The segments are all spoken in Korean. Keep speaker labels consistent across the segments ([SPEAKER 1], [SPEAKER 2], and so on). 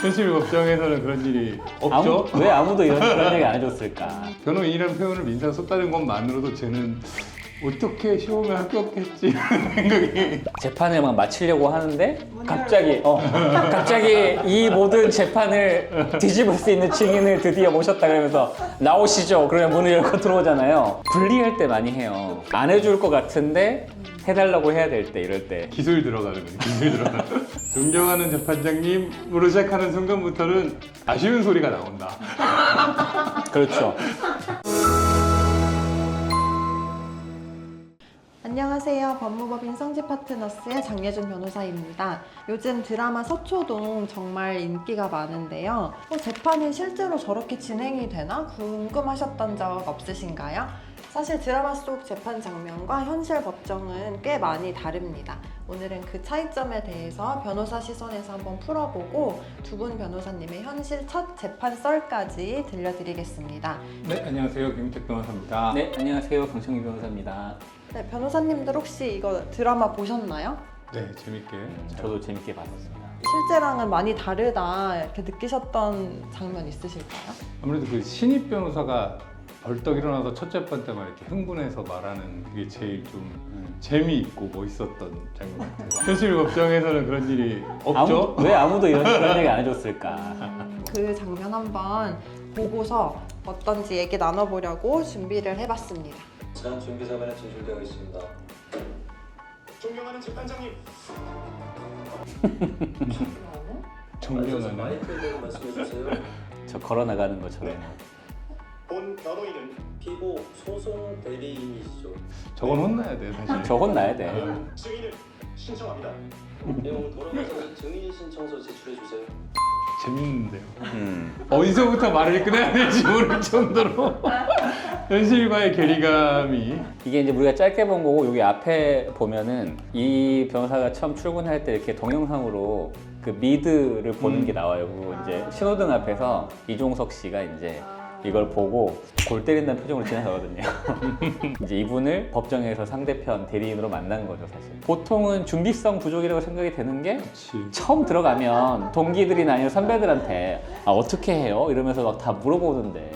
[SPEAKER 1] 현실 법정에서는 그런 일이 없죠?
[SPEAKER 2] 왜 아무도 그런 얘기 안 해줬을까?
[SPEAKER 1] 변호인이라는 표현을 민사에 썼다는 것만으로도 쟤는 어떻게 시험에 합격했지 하는 생각이.
[SPEAKER 2] 재판을 막 마치려고 하는데 갑자기 이 모든 재판을 뒤집을 수 있는 증인을 드디어 모셨다 그러면서 나오시죠. 그러면 문을 열고 들어오잖아요. 분리할 때 많이 해요. 안 해줄 것 같은데 해달라고 해야 될 때, 이럴 때.
[SPEAKER 1] 기술 들어가는 거예요. 기술 들어가는. 존경하는 재판장님으로 시작하는 순간부터는 아쉬운 소리가 나온다.
[SPEAKER 2] 그렇죠.
[SPEAKER 3] 안녕하세요. 법무법인 성지파트너스의 장예준 변호사입니다. 요즘 드라마 서초동 정말 인기가 많은데요. 재판이 실제로 저렇게 진행이 되나 궁금하셨던 적 없으신가요? 사실 드라마 속 재판 장면과 현실 법정은 꽤 많이 다릅니다. 오늘은 그 차이점에 대해서 변호사 시선에서 한번 풀어보고 두 분 변호사님의 현실 첫 재판 썰까지 들려드리겠습니다.
[SPEAKER 1] 네, 안녕하세요. 김택 변호사입니다.
[SPEAKER 2] 네, 안녕하세요. 강청기 변호사입니다.
[SPEAKER 3] 네, 변호사님들 혹시 이거 드라마 보셨나요?
[SPEAKER 1] 네, 재밌게.
[SPEAKER 2] 저도 재밌게 봤었습니다.
[SPEAKER 3] 실제랑은 많이 다르다 이렇게 느끼셨던 장면 있으실까요?
[SPEAKER 1] 아무래도 그 신입 변호사가 벌떡 일어나서 첫 재판 때만 이렇게 흥분해서 말하는 그게 제일 좀 재미있고 멋있었던 장면 같아요. 현실 법정에서는 그런 일이 없죠?
[SPEAKER 2] 왜 아무도 그런 얘기 안 해줬을까?
[SPEAKER 3] 그 장면 한번 보고서 어떤지 얘기 나눠보려고 준비를 해봤습니다.
[SPEAKER 4] 자, 준비자만에 진술되어 있습니다.
[SPEAKER 5] 존경하는 재판장님,
[SPEAKER 1] 존경하는.
[SPEAKER 4] 마이크에 대해 말씀해 주세요.
[SPEAKER 2] 저 걸어나가는 것처럼.
[SPEAKER 5] 본 변호인은
[SPEAKER 4] 피고 소송 대리인이시죠.
[SPEAKER 1] 저건 혼나야 돼, 사실.
[SPEAKER 2] 저 혼나야 돼.
[SPEAKER 5] 증인을 신청합니다.
[SPEAKER 4] 내용 돌아가서 증인 신청서 제출해 주세요.
[SPEAKER 1] 재밌는데요. 어디서부터 말을 꺼내야 될지 모를 정도로 현실과의 괴리감이.
[SPEAKER 2] 이게 이제 우리가 짧게 본 거고, 여기 앞에 보면은 이 변호사가 처음 출근할 때 이렇게 동영상으로 그 미드를 보는 게 나와요. 그리고 이제 신호등 앞에서 이종석 씨가 이제 이걸 보고 골 때린다는 표정으로 지나가거든요. 이제 이분을 법정에서 상대편 대리인으로 만난 거죠, 사실. 보통은 준비성 부족이라고 생각이 되는 게,
[SPEAKER 1] 그치.
[SPEAKER 2] 처음 들어가면 동기들이나 아니면 선배들한테 어떻게 해요? 이러면서 막 다 물어보는데,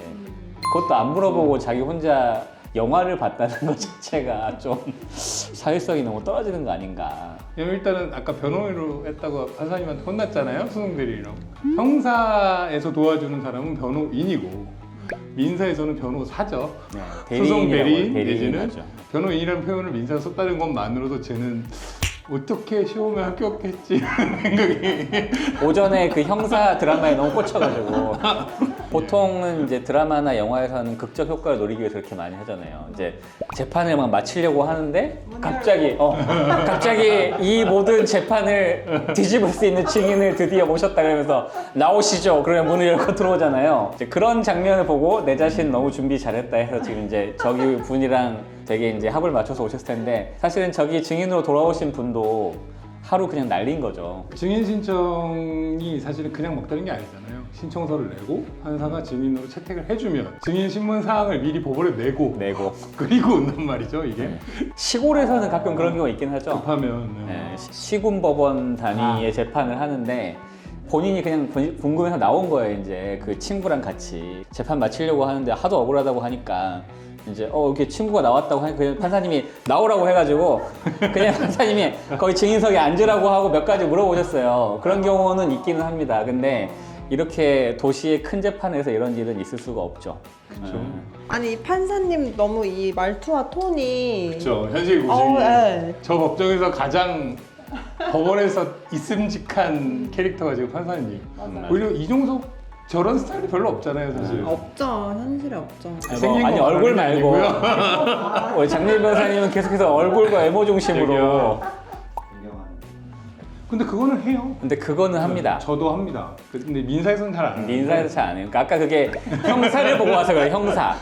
[SPEAKER 2] 그것도 안 물어보고 자기 혼자 영화를 봤다는 것 자체가 좀 사회성이 너무 떨어지는 거 아닌가.
[SPEAKER 1] 일단은 아까 변호인으로 했다고 판사님한테 혼났잖아요, 수능대리랑. 형사에서 도와주는 사람은 변호인이고 민사에서는 변호사죠.
[SPEAKER 2] 네,
[SPEAKER 1] 소송 대리인
[SPEAKER 2] 대리인
[SPEAKER 1] 내지는
[SPEAKER 2] 하죠.
[SPEAKER 1] 변호인이라는 표현을 민사에 썼다는 것만으로도 쟤는 어떻게 시험에 합격했지 하는 생각이.
[SPEAKER 2] 오전에 그 형사 드라마에 너무 꽂혀가지고. 보통은 이제 드라마나 영화에서는 극적 효과를 노리기 위해서 그렇게 많이 하잖아요. 이제 재판을 막 마치려고 하는데 갑자기 이 모든 재판을 뒤집을 수 있는 증인을 드디어 모셨다 그러면서 나오시죠. 그러면 문을 열고 들어오잖아요. 이제 그런 장면을 보고 내 자신 너무 준비 잘했다 해서 지금 이제 저기 분이랑 되게 이제 합을 맞춰서 오셨을 텐데, 사실은 저기 증인으로 돌아오신 분도 하루 그냥 날린 거죠.
[SPEAKER 1] 증인 신청이 사실은 그냥 막 되는 게 아니잖아요. 신청서를 내고 판사가 증인으로 채택을 해주면 증인 신문 사항을 미리 법원에 내고 그리고 온단 말이죠, 이게.
[SPEAKER 2] 시골에서는 가끔 그런 경우가 있긴 하죠.
[SPEAKER 1] 급하면.
[SPEAKER 2] 네, 시군법원 단위의 재판을 하는데 본인이 그냥 궁금해서 나온 거예요. 이제 그 친구랑 같이 재판 마치려고 하는데 하도 억울하다고 하니까 이제 이렇게 친구가 나왔다고 하니까 그냥 판사님이 나오라고 해가지고 그냥 판사님이 거기 증인석에 앉으라고 하고 몇 가지 물어보셨어요. 그런 경우는 있기는 합니다. 근데 이렇게 도시의 큰 재판에서 이런 일은 있을 수가 없죠.
[SPEAKER 1] 그렇죠.
[SPEAKER 3] 아니 이 판사님 너무 이 말투와 톤이
[SPEAKER 1] 그렇죠. 현실 고증이.
[SPEAKER 3] 네.
[SPEAKER 1] 저 법정에서 가장 법원에서 있음직한 캐릭터가 지금 판사님. 오히려 이종석 저런 스타일이 별로 없잖아요, 사실.
[SPEAKER 3] 없죠. 현실에 없죠.
[SPEAKER 1] 생긴
[SPEAKER 2] 아니
[SPEAKER 1] 거
[SPEAKER 2] 얼굴
[SPEAKER 1] 말하는 게
[SPEAKER 2] 말고
[SPEAKER 1] 아니고요.
[SPEAKER 2] 우리 장례 변호사님은 계속해서 얼굴과 외모 중심으로.
[SPEAKER 1] 저기요. 근데 그거는 해요.
[SPEAKER 2] 근데 그거는 합니다.
[SPEAKER 1] 저도 합니다. 근데 민사에서는 잘 안 해요.
[SPEAKER 2] 민사에서 잘 안 해요. 그러니까 아까 그게 형사를 보고 와서 그래, 형사.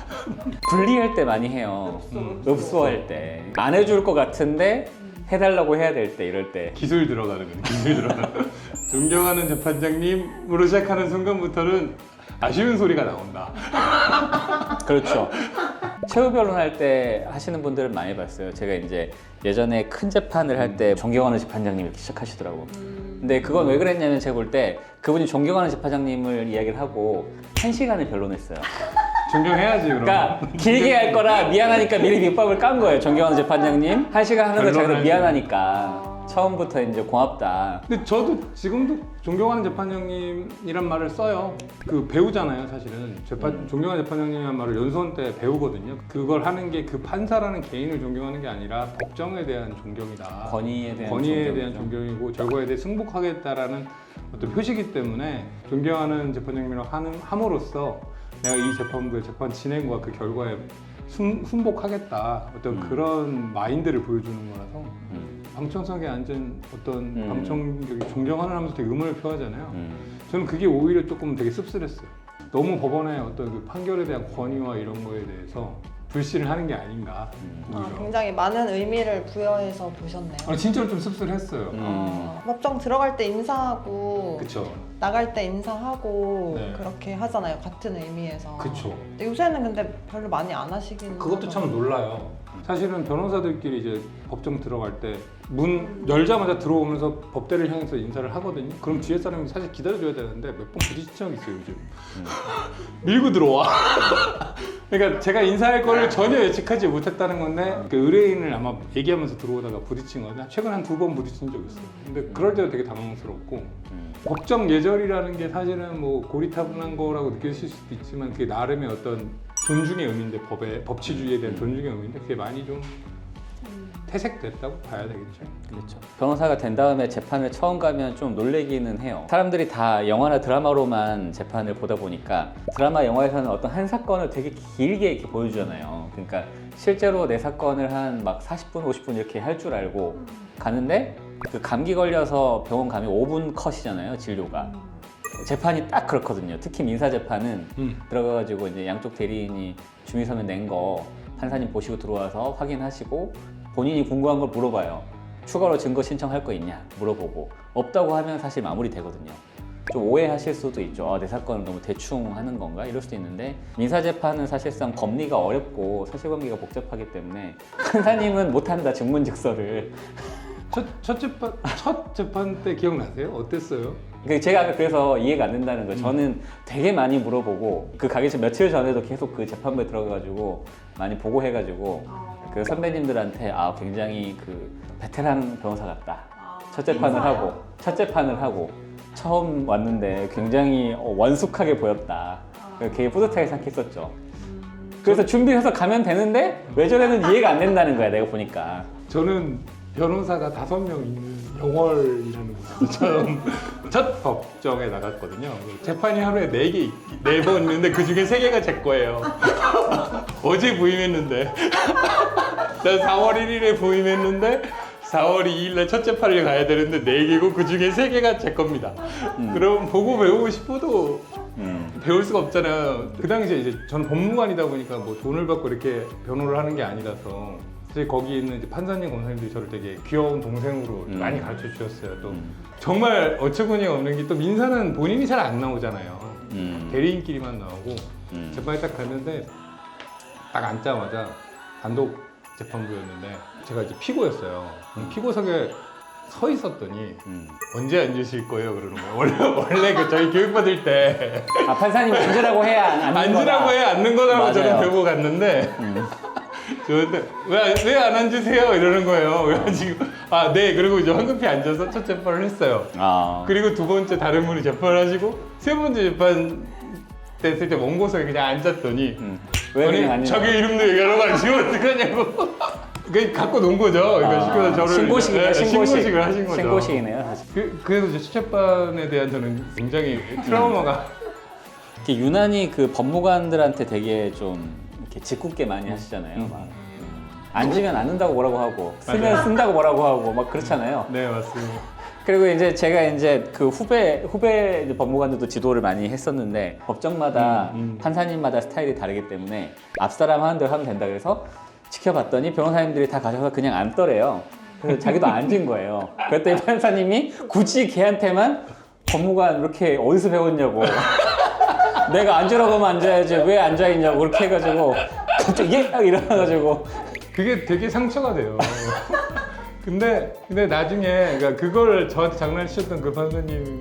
[SPEAKER 2] 분리할 때 많이 해요. 읍소할 때. 안 해줄 것 같은데 해달라고 해야 될 때, 이럴 때.
[SPEAKER 1] 기술 들어가는 거예요. 기술 들어가는. 존경하는 재판장님으로 시작하는 순간부터는 아쉬운 소리가 나온다.
[SPEAKER 2] 그렇죠. 최후 변론 할 때 하시는 분들은 많이 봤어요. 제가 이제 예전에 큰 재판을 할 때 존경하는 재판장님 이렇게 시작하시더라고. 근데 그건 왜 그랬냐면 제가 볼 때 그분이 존경하는 재판장님을 이야기를 하고 1시간을 변론했어요.
[SPEAKER 1] 존경해야지 그럼.
[SPEAKER 2] 그러니까 길게 할 거라 미안하니까 미리 밑밥을 깐 거예요. 존경하는 재판장님 1시간 하는 거 자기도
[SPEAKER 1] 변론하지.
[SPEAKER 2] 미안하니까 처음부터 이제 고맙다.
[SPEAKER 1] 근데 저도 지금도 존경하는 재판장님이란 말을 써요. 그 배우잖아요, 사실은. 존경하는 재판장님이란 말을 연수원 때 배우거든요. 그걸 하는 게 그 판사라는 개인을 존경하는 게 아니라 법정에 대한 존경이다.
[SPEAKER 2] 권위에 대한 존경이죠.
[SPEAKER 1] 존경이고 결과에 대해 승복하겠다라는 어떤 표시이기 때문에 존경하는 재판장님이라고 함으로써 내가 이 재판부의 재판 진행과 그 결과에 순복하겠다 어떤 그런 마인드를 보여주는 거라서 방청석에 앉은 어떤 방청객이 존경하는 하면서 되게 의문을 표하잖아요. 저는 그게 오히려 조금 되게 씁쓸했어요. 너무 법원의 어떤 그 판결에 대한 권위와 이런 거에 대해서 불신을 하는 게 아닌가. 오히려.
[SPEAKER 3] 굉장히 많은 의미를 부여해서 보셨네요.
[SPEAKER 1] 아니, 진짜로 좀 씁쓸했어요.
[SPEAKER 3] 법정 들어갈 때 인사하고
[SPEAKER 1] 그쵸.
[SPEAKER 3] 나갈 때 인사하고
[SPEAKER 1] 네.
[SPEAKER 3] 그렇게 하잖아요. 같은 의미에서.
[SPEAKER 1] 그쵸.
[SPEAKER 3] 근데 요새는 근데 별로 많이 안 하시긴
[SPEAKER 1] 그것도 참
[SPEAKER 3] 하더라고요.
[SPEAKER 1] 놀라요. 사실은 변호사들끼리 이제 법정 들어갈 때 문 열자마자 들어오면서 법대를 향해서 인사를 하거든요. 그럼 뒤에 사람이 사실 기다려줘야 되는데 몇 번 부딪힌 적이 있어요, 요즘. 밀고 들어와. 그러니까 제가 인사할 거를 전혀 예측하지 못했다는 건데 그 의뢰인을 아마 얘기하면서 들어오다가 부딪힌 거는 최근 한 2번 부딪힌 적이 있어요. 근데 그럴 때도 되게 당황스럽고 법정 예절이라는 게 사실은 뭐 고리타분한 거라고 느껴질 수도 있지만 그게 나름의 어떤 존중의 의미인데 법치주의에 대한 존중의 의미인데 그게 많이 좀 퇴색됐다고 봐야 되겠죠.
[SPEAKER 2] 그렇죠. 변호사가 된 다음에 재판을 처음 가면 좀 놀래기는 해요. 사람들이 다 영화나 드라마로만 재판을 보다 보니까 드라마, 영화에서는 어떤 한 사건을 되게 길게 이렇게 보여주잖아요. 그러니까 실제로 내 사건을 한 막 40분, 50분 이렇게 할 줄 알고 가는데 그 감기 걸려서 병원 가면 5분 컷이잖아요, 진료가. 재판이 딱 그렇거든요. 특히 민사 재판은 들어가가지고 이제 양쪽 대리인이 주미서면 낸 거 판사님 보시고 들어와서 확인하시고 본인이 궁금한 걸 물어봐요. 추가로 증거 신청할 거 있냐 물어보고 없다고 하면 사실 마무리 되거든요. 좀 오해하실 수도 있죠. 내 사건을 너무 대충 하는 건가 이럴 수도 있는데 민사 재판은 사실상 법리가 어렵고 사실관계가 복잡하기 때문에 판사님은 못한다 증문즉서를.
[SPEAKER 1] 첫 재판 때 기억나세요? 어땠어요?
[SPEAKER 2] 제가 아까 그래서 이해가 안 된다는 거예요. 저는 되게 많이 물어보고 그 가기 전 며칠 전에도 계속 그 재판부에 들어가가지고 많이 보고해가지고 그 선배님들한테 굉장히 그 베테랑 변호사 같다. 첫 재판을 하고 처음 왔는데 굉장히 원숙하게 보였다. 되게 뿌듯하게 생각했었죠. 그래서 준비해서 가면 되는데 왜 저래는 이해가 안 된다는 거야, 내가 보니까.
[SPEAKER 1] 저는 변호사가 5명 있는 영월이라는 곳에서 처음 첫 법정에 나갔거든요. 재판이 하루에 4번 있는데 그 중에 3개가 제 거예요. 어제 부임했는데 난 4월 1일에 부임했는데 4월 2일날 첫 재판을 가야 되는데 4개고 그 중에 3개가 제 겁니다. 그럼 보고 배우고 싶어도 배울 수가 없잖아요. 그 당시에 이제 저는 법무관이다 보니까 뭐 돈을 받고 이렇게 변호를 하는 게 아니라서 사실 거기 있는 이제 판사님, 검사님들이 저를 되게 귀여운 동생으로 많이 가르쳐 주셨어요. 또 정말 어처구니가 없는 게 또 민사는 본인이 잘 안 나오잖아요. 대리인끼리만 나오고 재판에 딱 갔는데 딱 앉자마자 단독 재판부였는데 제가 이제 피고였어요. 피고석에 서 있었더니 언제 앉으실 거예요? 그러는 거예요. 원래 그 저희 교육받을 때
[SPEAKER 2] 판사님 앉으라고 해야
[SPEAKER 1] 앉으라고 해야 앉는 거라고
[SPEAKER 2] 맞아요.
[SPEAKER 1] 저는 배우고 갔는데 저한테 왜 안 앉으세요? 이러는 거예요. 그래가지고 네. 그리고 이제 황급히 앉아서 첫 재판을 했어요. 그리고 두 번째 다른 분이 재판을 하시고 세 번째 재판 됐을 때 원고석에 그냥 앉았더니
[SPEAKER 2] 왜 그냥
[SPEAKER 1] 아니
[SPEAKER 2] 앉는
[SPEAKER 1] 자기
[SPEAKER 2] 거야?
[SPEAKER 1] 이름도 얘기하라고 앉으면 어떡하냐고 그 갖고 논 거죠. 그러니까 시켜서 저를
[SPEAKER 2] 신고식이네요.
[SPEAKER 1] 신고식을 하신 거죠.
[SPEAKER 2] 신고식이네요, 사실.
[SPEAKER 1] 그래서 이제 첫 재판에 대한 저는 굉장히 트라우마가
[SPEAKER 2] 이렇게 유난히 그 법무관들한테 되게 좀 이렇게 짓궂게 많이 하시잖아요. 막. 앉으면 앉는다고 뭐라고 하고 쓰면 쓴다고 뭐라고 하고 막 그렇잖아요.
[SPEAKER 1] 네, 맞습니다.
[SPEAKER 2] 그리고 이제 제가 이제 그 후배 이제 법무관들도 지도를 많이 했었는데 법정마다 판사님마다 스타일이 다르기 때문에 앞사람 하는 대로 하면 된다 그래서 지켜봤더니 변호사님들이 다 가셔서 그냥 앉더래요. 그래서 자기도 앉은 거예요. 그랬더니 판사님이 굳이 걔한테만 법무관 이렇게 어디서 배웠냐고 내가 앉으라고 하면 앉아야지 왜 앉아있냐고 그렇게 해가지고 갑자기 딱 일어나가지고
[SPEAKER 1] 그게 되게 상처가 돼요. 근데 나중에 그러니까 그걸 저한테 장난치셨던 그 판사님